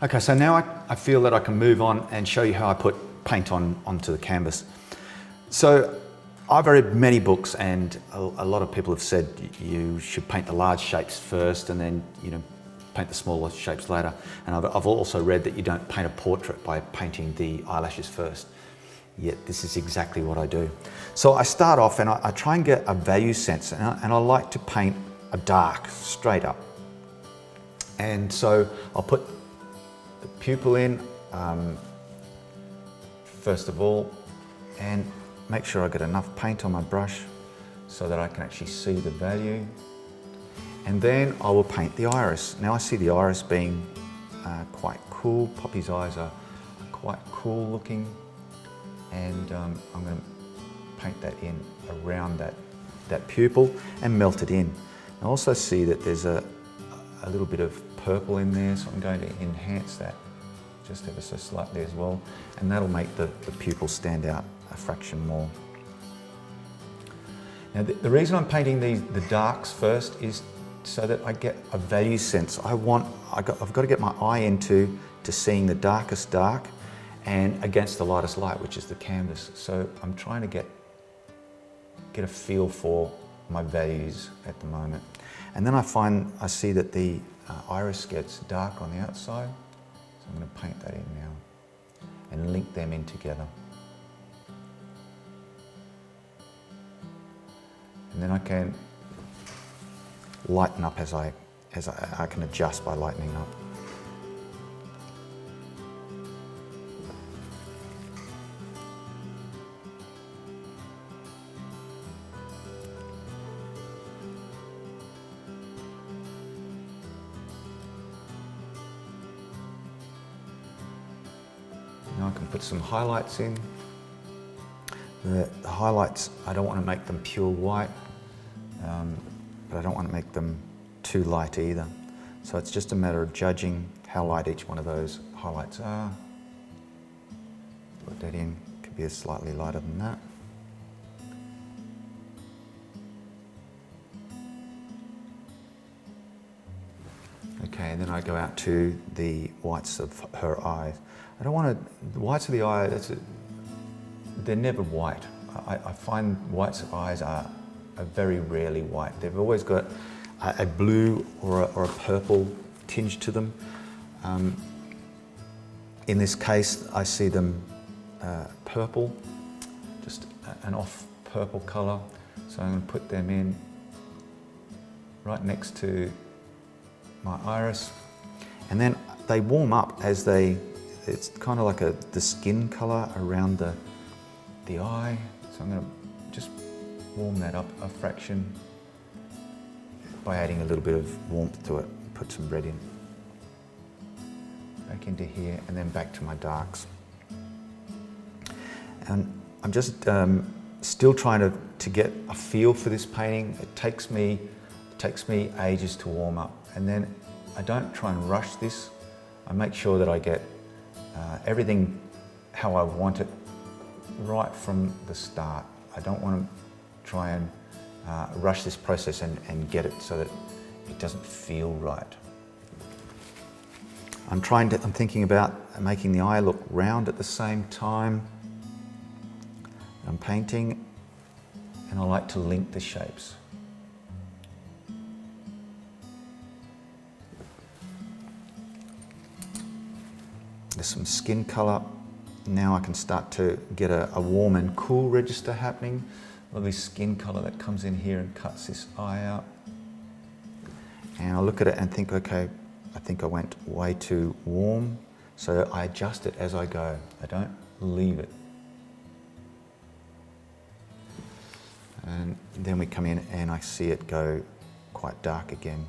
Okay, so now I feel that I can move on and show you how I put paint onto the canvas. So I've read many books, and a lot of people have said you should paint the large shapes first and then paint the smaller shapes later. And I've also read that you don't paint a portrait by painting the eyelashes first. Yet this is exactly what I do. So I start off and I try and get a value sense, and I like to paint a dark straight up. And so I'll put the pupil in first of all, and make sure I get enough paint on my brush so that I can actually see the value. And then I will paint the iris. Now I see the iris being quite cool. Poppy's eyes are quite cool looking, and I'm going to paint that in around that pupil and melt it in. I also see that there's a little bit of purple in there, so I'm going to enhance that just ever so slightly as well, and that'll make the pupil stand out a fraction more. Now the reason I'm painting the darks first is so that I get a value sense. I've got to get my eye into seeing the darkest dark and against the lightest light, which is the canvas. So I'm trying to get a feel for my values at the moment. And then I see that the iris gets dark on the outside, so I'm going to paint that in now and link them in together. And then I can lighten up as I can adjust by lightening up. Now I can put some highlights in. The highlights, I don't want to make them pure white, but I don't want to make them too light either. So it's just a matter of judging how light each one of those highlights are. Put that in, could be slightly lighter than that. Okay, and then I go out to the whites of her eyes. I don't want to, the whites of the eye, they're never white. I find whites of eyes are very rarely white. They've always got a blue or a purple tinge to them. In this case, I see them purple, just an off purple colour. So I'm going to put them in right next to my iris. And then they warm up as it's kind of like the skin colour around the eye. So I'm going to just warm that up a fraction by adding a little bit of warmth to it. Put some red in. Back into here and then back to my darks. And I'm just still trying to get a feel for this painting. It takes me ages to warm up, and then I don't try and rush this. I make sure that I get everything how I want it right from the start. I don't want to try and rush this process and get it so that it doesn't feel right. I'm thinking about making the eye look round at the same time. I'm painting, and I like to link the shapes. There's some skin colour. Now I can start to get a warm and cool register happening. Lovely skin colour that comes in here and cuts this eye out. And I look at it and think, okay, I think I went way too warm. So I adjust it as I go. I don't leave it. And then we come in and I see it go quite dark again,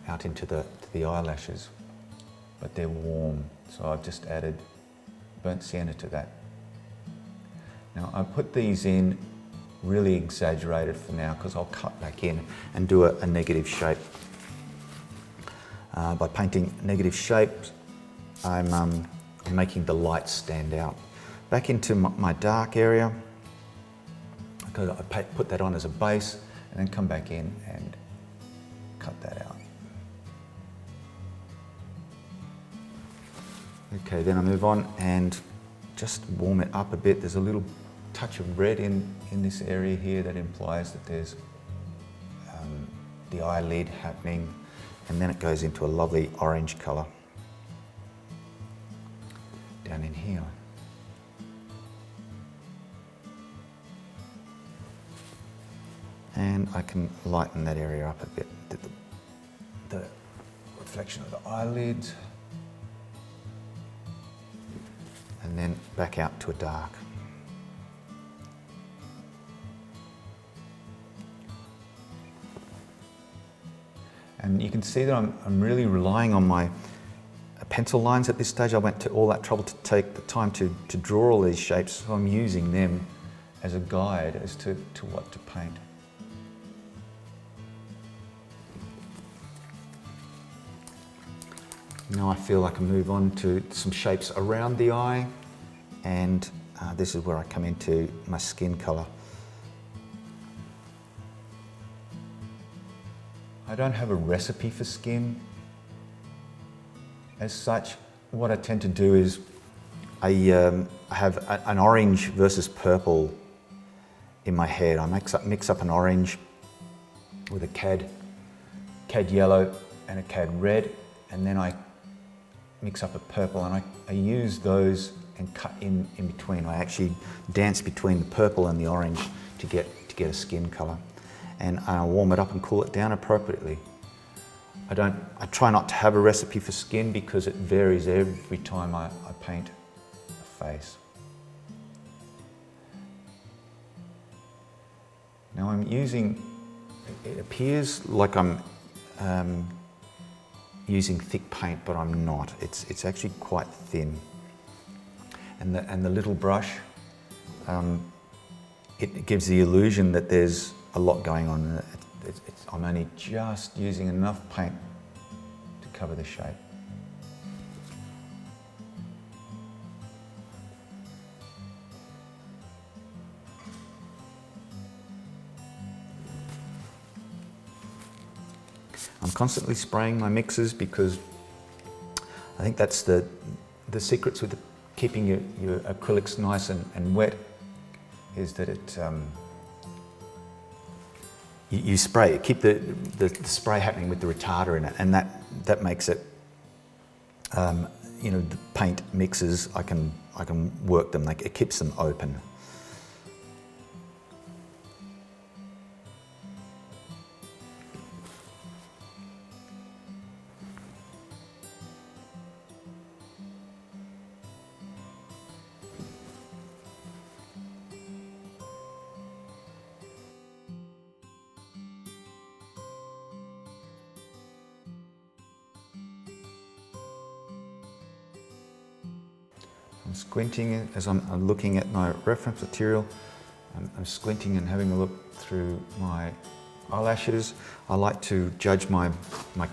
out into the eyelashes. But they're warm, so I've just added burnt sienna to that. Now I put these in really exaggerated for now, because I'll cut back in and do a negative shape. By painting negative shapes, I'm making the light stand out. Back into my dark area, I put that on as a base, and then come back in and cut that out. Okay, then I move on and just warm it up a bit. There's a little touch of red in this area here that implies that there's the eyelid happening, and then it goes into a lovely orange colour down in here. And I can lighten that area up a bit. The reflection of the eyelid, and then back out to a dark. And you can see that I'm really relying on my pencil lines at this stage. I went to all that trouble to take the time to draw all these shapes, so I'm using them as a guide as to what to paint. Now I feel I can move on to some shapes around the eye, and this is where I come into my skin colour. I don't have a recipe for skin as such. What I tend to do is I have an orange versus purple in my head. I mix up an orange with a cad yellow and a cad red, and then I mix up a purple, and I use those and cut in between. I actually dance between the purple and the orange to get a skin colour. And I warm it up and cool it down appropriately. I try not to have a recipe for skin because it varies every time I paint a face. Now I'm using, it appears like I'm using thick paint, but I'm not. It's actually quite thin. And the little brush, it gives the illusion that there's a lot going on. I'm only just using enough paint to cover the shape. I'm constantly spraying my mixes because I think that's the secrets with keeping your acrylics nice and wet, is that it you spray it, keep the spray happening with the retarder in it, and that makes it, the paint mixes, I can work them, it keeps them open. I'm squinting as I'm looking at my reference material. I'm squinting and having a look through my eyelashes. I like to judge my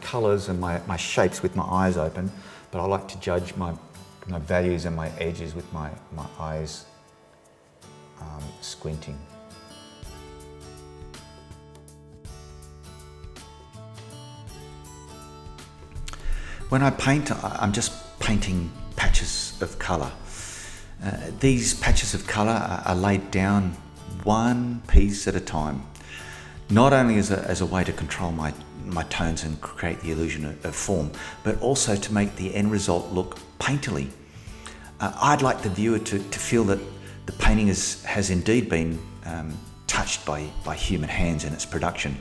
colours and my shapes with my eyes open, but I like to judge my values and my edges with my eyes squinting. When I paint, I'm just painting patches of colour. These patches of colour are laid down one piece at a time, not only as a way to control my tones and create the illusion of form, but also to make the end result look painterly. I'd like the viewer to feel that the painting has indeed been touched by human hands in its production.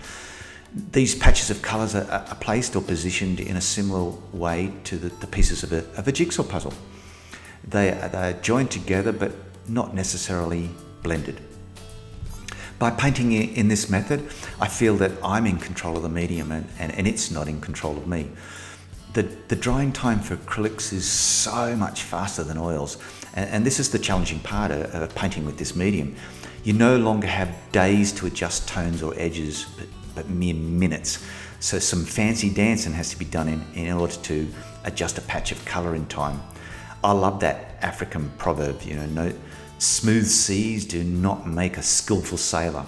These patches of colours are placed or positioned in a similar way to the pieces of a jigsaw puzzle. They are joined together but not necessarily blended. By painting in this method, I feel that I'm in control of the medium and it's not in control of me. The drying time for acrylics is so much faster than oils, and this is the challenging part of painting with this medium. You no longer have days to adjust tones or edges, but mere minutes. So some fancy dancing has to be done in order to adjust a patch of colour in time. I love that African proverb, no smooth seas do not make a skillful sailor.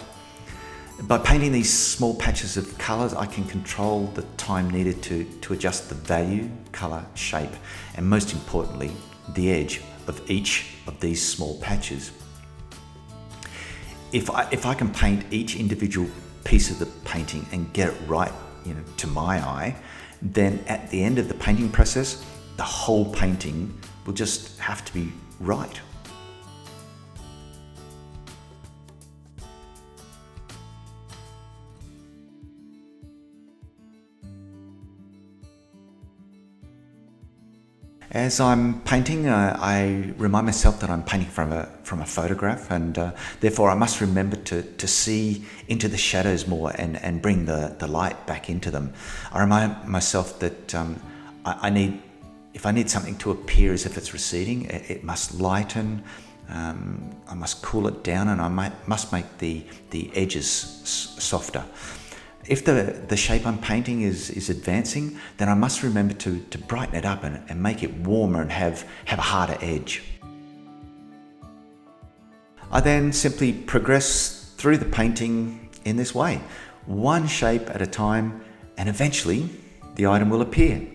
By painting these small patches of colours, I can control the time needed to adjust the value, colour, shape, and most importantly, the edge of each of these small patches. If I can paint each individual piece of the painting and get it right, to my eye, then at the end of the painting process, the whole painting will just have to be right. As I'm painting, I remind myself that I'm painting from a photograph, and therefore I must remember to see into the shadows more and bring the light back into them. I remind myself that if I need something to appear as if it's receding, it must lighten. I must cool it down, and I must make the edges softer. If the shape I'm painting is advancing, then I must remember to brighten it up and make it warmer and have a harder edge. I then simply progress through the painting in this way, one shape at a time, and eventually the item will appear.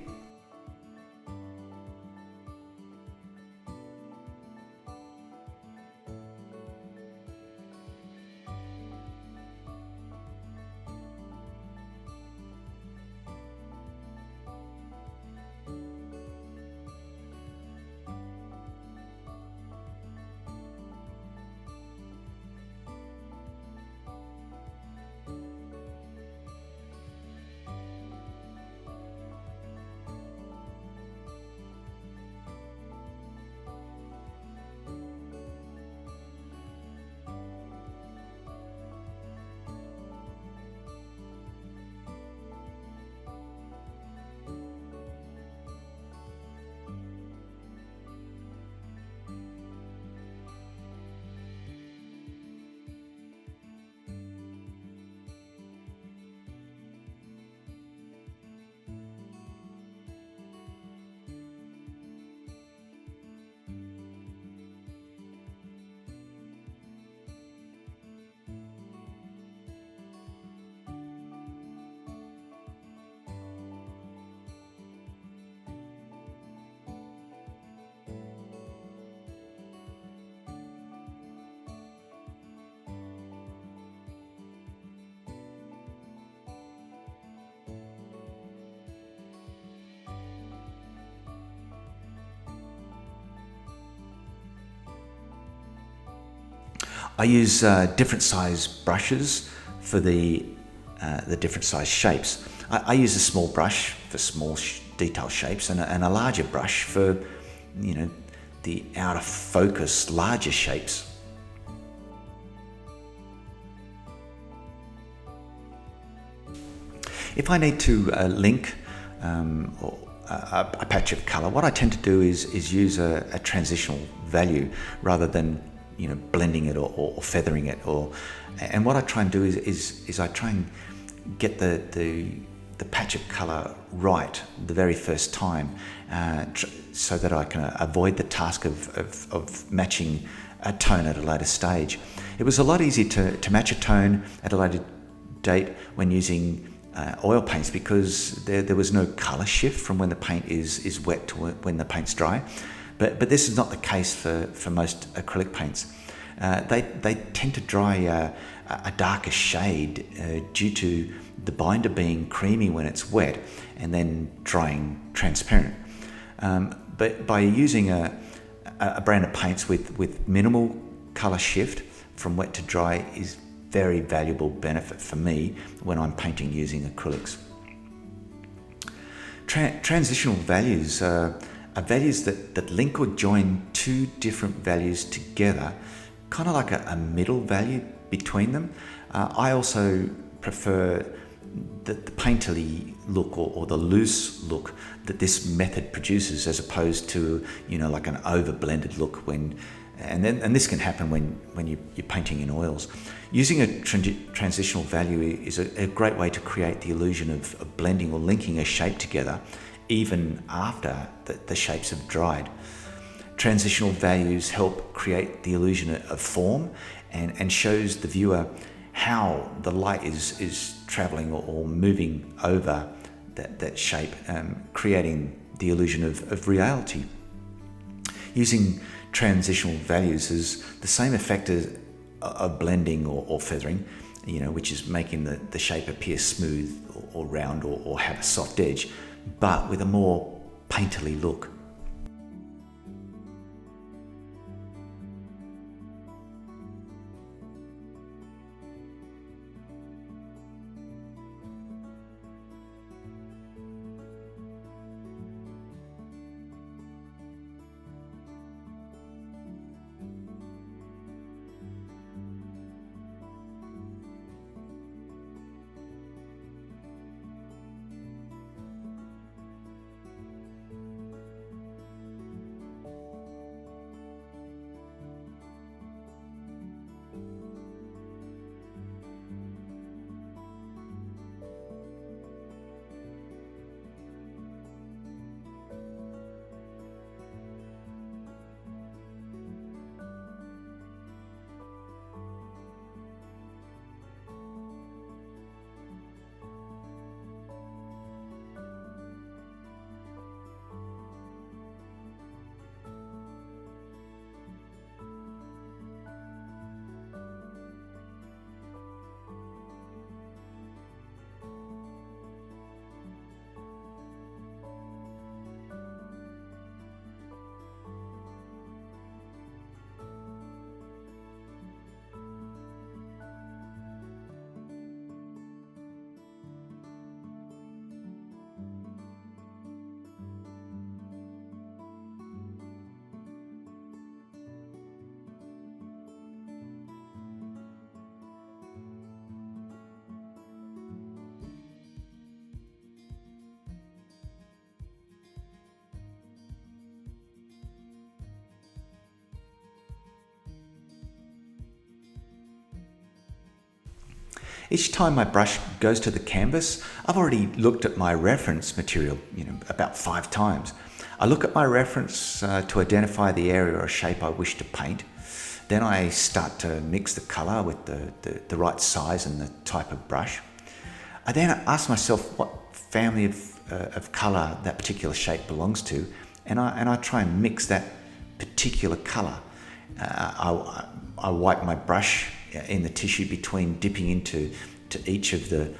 I use different size brushes for the different size shapes. I use a small brush for small detail shapes and a larger brush for, the out of focus larger shapes. If I need to link a patch of colour, what I tend to do is use a transitional value rather than blending it or feathering it, and what I try and do is I try and get the patch of colour right the very first time, so that I can avoid the task of matching a tone at a later stage. It was a lot easier to match a tone at a later date when using oil paints, because there was no colour shift from when the paint is wet to when the paint's dry. But this is not the case for most acrylic paints. They tend to dry a darker shade due to the binder being creamy when it's wet and then drying transparent. But by using a brand of paints with minimal colour shift from wet to dry is very valuable benefit for me when I'm painting using acrylics. Transitional values are values that link or join two different values together, kind of like a middle value between them. I also prefer the painterly look or the loose look that this method produces, as opposed to like an over blended look and this can happen when you're painting in oils. Using a transitional value is a great way to create the illusion of blending or linking a shape together even after the shapes have dried. Transitional values help create the illusion of form and shows the viewer how the light is traveling or moving over that shape, creating the illusion of reality. Using transitional values is the same effect as of blending or feathering, which is making the shape appear smooth or round or have a soft edge, but with a more painterly look. Each time my brush goes to the canvas, I've already looked at my reference material, about 5 times. I look at my reference to identify the area or shape I wish to paint. Then I start to mix the color with the right size and the type of brush. I then ask myself what family of color that particular shape belongs to, and I try and mix that particular color. I wipe my brush in the tissue between dipping into each of the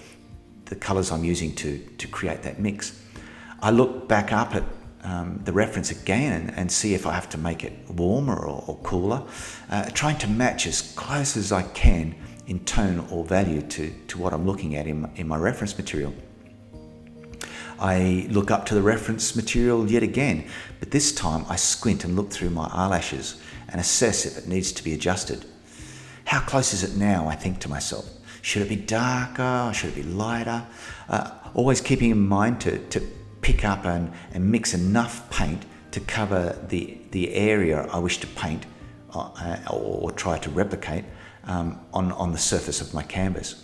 colors I'm using to create that mix. I look back up at the reference again and see if I have to make it warmer or cooler, trying to match as close as I can in tone or value to what I'm looking at in my reference material. I look up to the reference material yet again, but this time I squint and look through my eyelashes and assess if it needs to be adjusted. How close is it now, I think to myself. Should it be darker? Should it be lighter? Always keeping in mind to pick up and mix enough paint to cover the area I wish to paint or try to replicate on the surface of my canvas.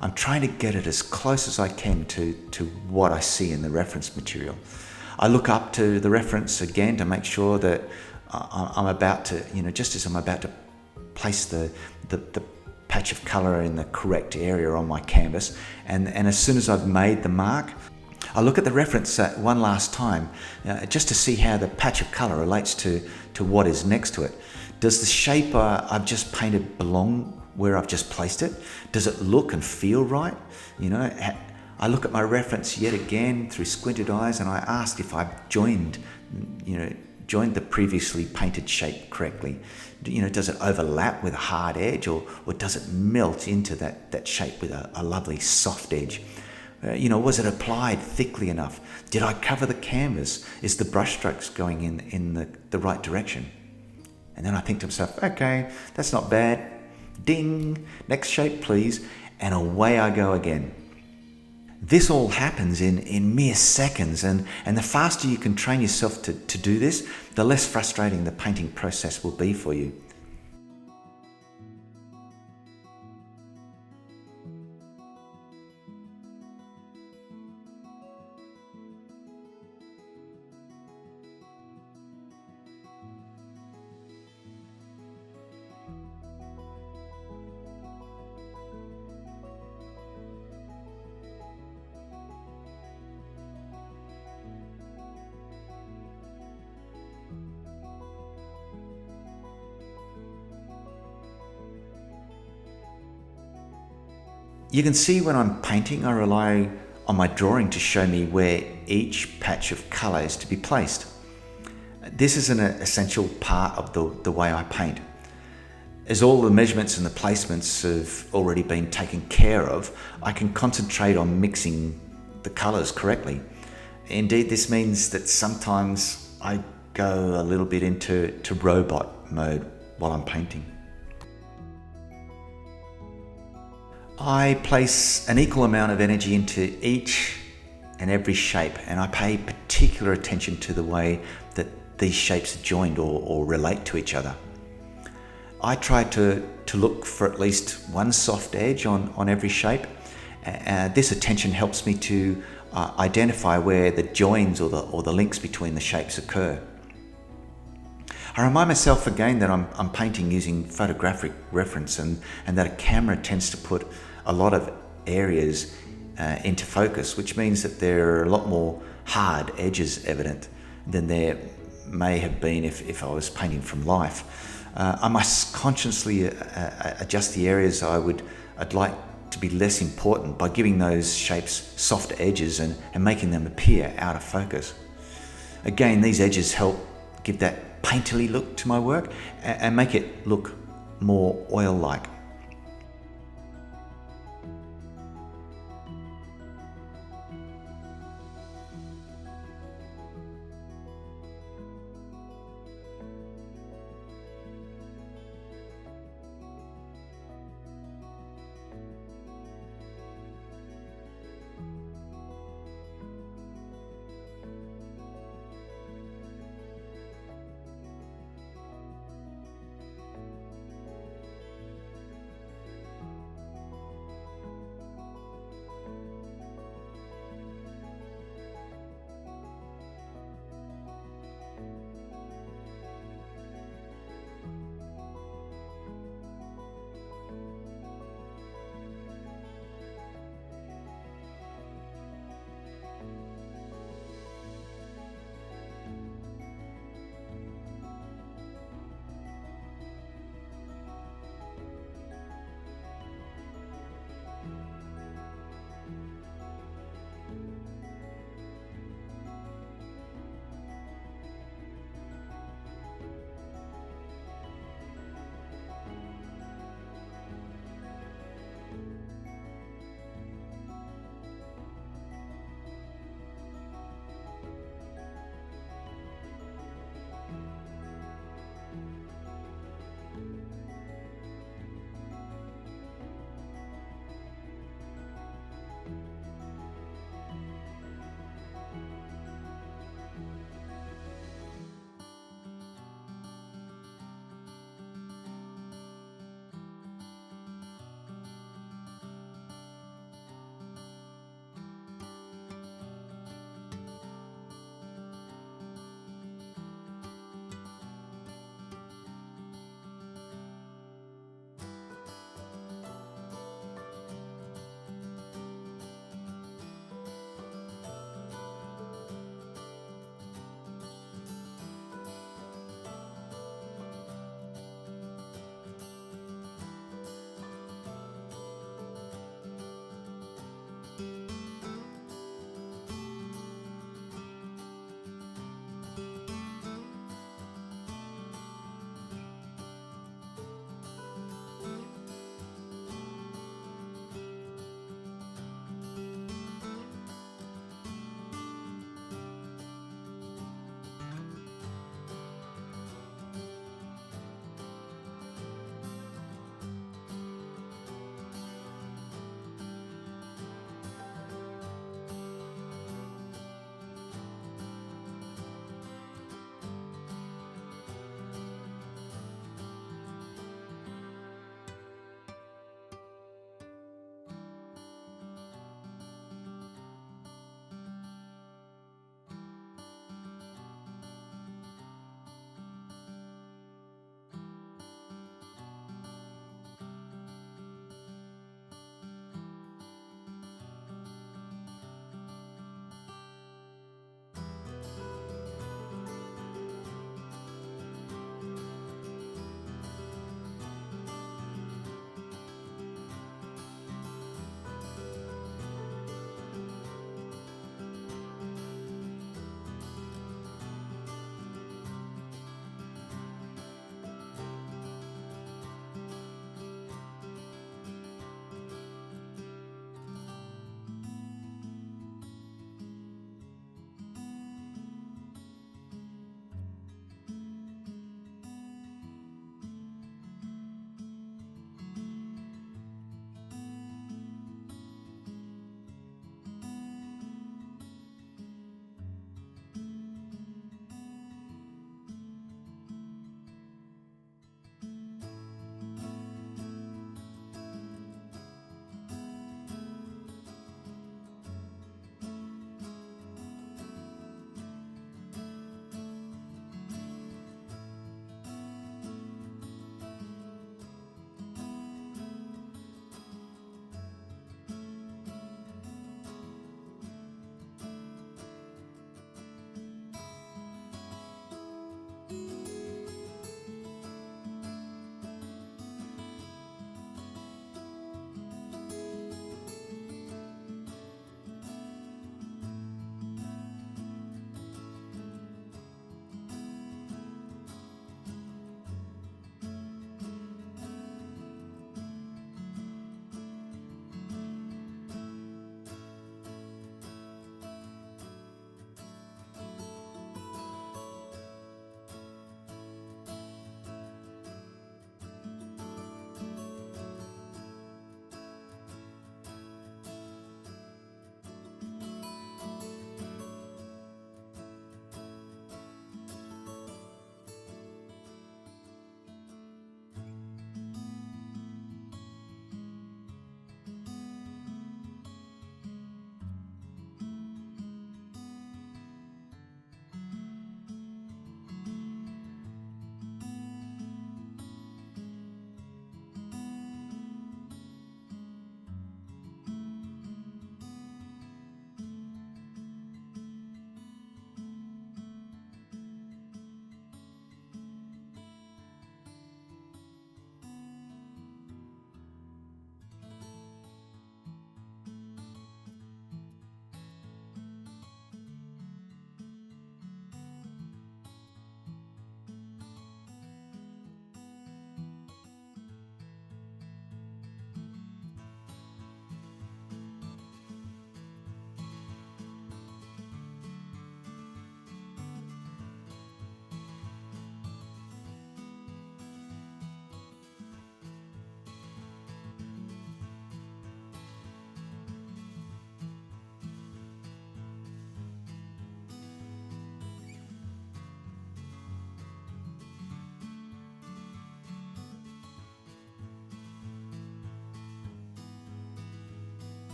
I'm trying to get it as close as I can to what I see in the reference material. I look up to the reference again to make sure that I'm about to, just as I'm about to place the patch of colour in the correct area on my canvas, and as soon as I've made the mark, I look at the reference one last time just to see how the patch of colour relates to what is next to it. Does the shape I've just painted belong where I've just placed it? Does it look and feel right? I look at my reference yet again through squinted eyes, and I ask if I've joined the previously painted shape correctly. Does it overlap with a hard edge, or does it melt into that shape with a lovely soft edge? Was it applied thickly enough? Did I cover the canvas? Is the brush strokes going in the right direction? And then I think to myself, okay, that's not bad. Ding, next shape please, and away I go again. This all happens in mere seconds, and the faster you can train yourself to do this, the less frustrating the painting process will be for you. You can see when I'm painting, I rely on my drawing to show me where each patch of colour is to be placed. This is an essential part of the way I paint. As all the measurements and the placements have already been taken care of, I can concentrate on mixing the colours correctly. Indeed, this means that sometimes I go a little bit into robot mode while I'm painting. I place an equal amount of energy into each and every shape, and I pay particular attention to the way that these shapes are joined or relate to each other. I try to look for at least one soft edge on every shape. This attention helps me to identify where the joins or the links between the shapes occur. I remind myself again that I'm painting using photographic reference and that a camera tends to put a lot of areas into focus, which means that there are a lot more hard edges evident than there may have been if I was painting from life. I must consciously adjust the areas I'd like to be less important by giving those shapes soft edges and making them appear out of focus. Again, these edges help give that painterly look to my work and make it look more oil-like.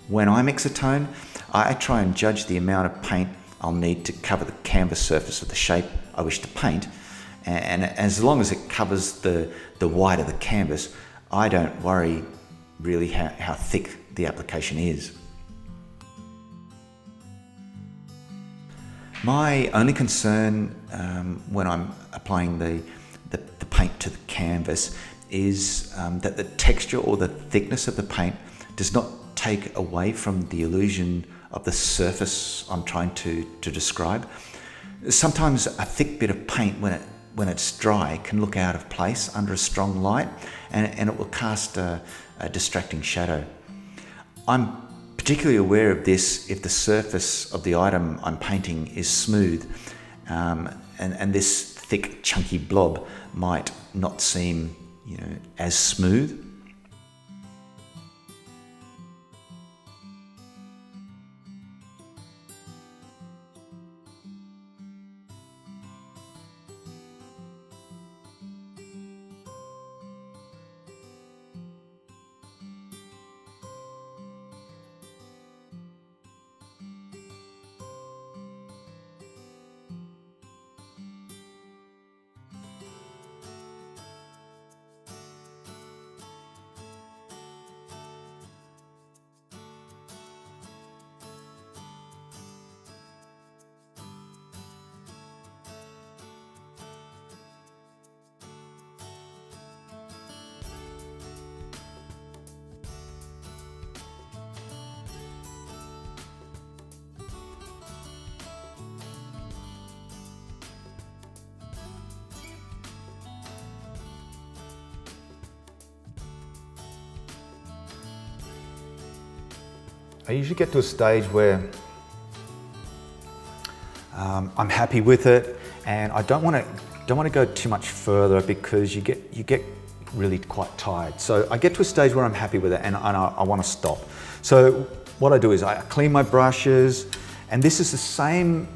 When I mix a tone, I try and judge the amount of paint I'll need to cover the canvas surface of the shape I wish to paint. And as long as it covers the white of the canvas, I don't worry really how thick the application is. My only concern when I'm applying the paint to the canvas is that the texture or the thickness of the paint does not take away from the illusion of the surface I'm trying to describe. Sometimes a thick bit of paint, when it's dry, can look out of place under a strong light, and it will cast a distracting shadow. I'm particularly aware of this if the surface of the item I'm painting is smooth, and this thick, chunky blob might not seem, as smooth. I usually get to a stage where I'm happy with it, and I don't want to go too much further because you get really quite tired. So I get to a stage where I'm happy with it, and I want to stop. So what I do is I clean my brushes, and this is the same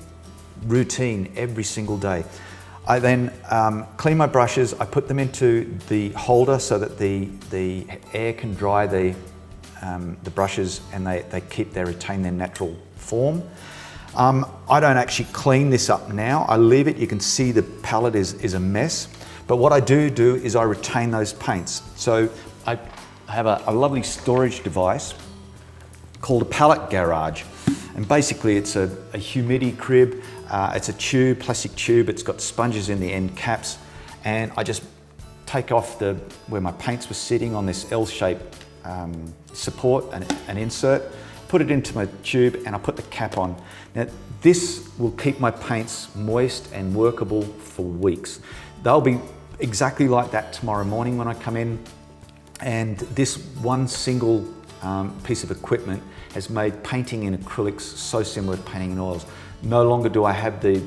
routine every single day. I then clean my brushes. I put them into the holder so that the air can dry the brushes, and they retain their natural form. I don't actually clean this up now. I leave it. You can see the palette is a mess. But what I do is I retain those paints. So I have a lovely storage device called a palette garage. And basically it's a humidity crib. It's a tube, plastic tube. It's got sponges in the end caps. And I just take off where my paints were sitting on this L-shaped support and insert, put it into my tube, and I put the cap on. Now this will keep my paints moist and workable for weeks. They'll be exactly like that tomorrow morning when I come in, and this one single piece of equipment has made painting in acrylics so similar to painting in oils. No longer do I have the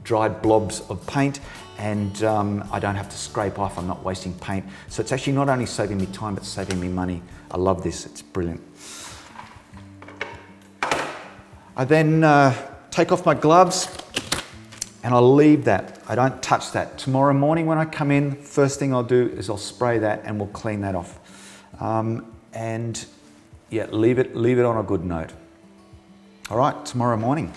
dried blobs of paint, and I don't have to scrape off. I'm not wasting paint. So it's actually not only saving me time, but saving me money. I love this, it's brilliant. I then take off my gloves and I'll leave that. I don't touch that. Tomorrow morning when I come in, first thing I'll do is I'll spray that and we'll clean that off. And yeah, leave it on a good note. All right, tomorrow morning.